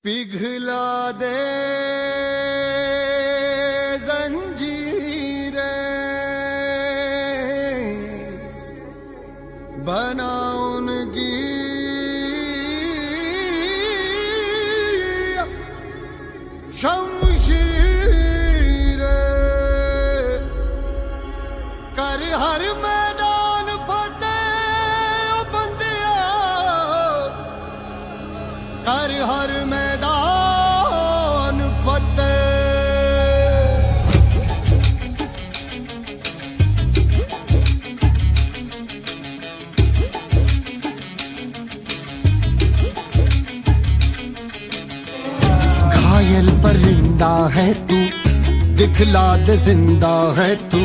पिघला दे जंजीरें, बना उनकी शमशीरें, कर हर मैदान फतेह ओ बंदिया, कर हर मैदान फतेह। घायल परिंदा है तू, दिखला दे जिंदा है तू,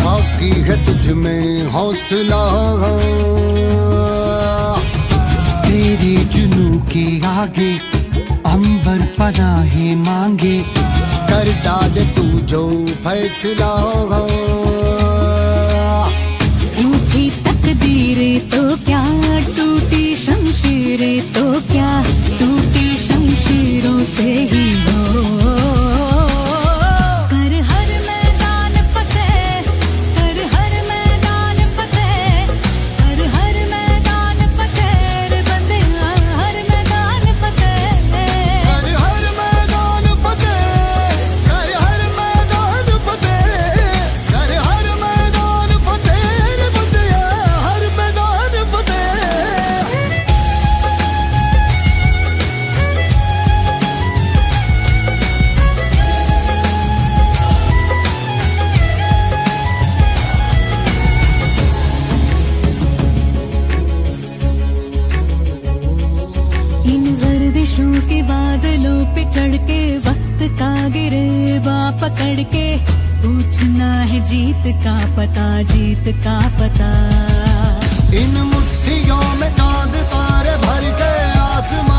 बाकी है तुझ में हौसला। तेरे जुनू के आगे अंबर पनाहे मांगे, कर डाले तू जो फैसला। रूठी तकदीरें तो क्या, टूटी शमशीरें तो क्या, टूटी शमशीरों से ही हो। कर हर मैदान फतेह, कर हर मैदान फतेह, कर हर मैदान फतेह रे बंदिया, हर मैदान फतेह। कर हर मैदान फतेह, कर हर मैदान फतेह, कर हर मैदान फतेह रे बंदिया, हर मैदान फतेह। इन गर्दिशों के बादलों पे चढ़ के, वक्त का गिरेबा पकड़ के, पूछना है जीत का पता, जीत का पता। इन मुट्ठियों में चांद तारे भर के, आसमां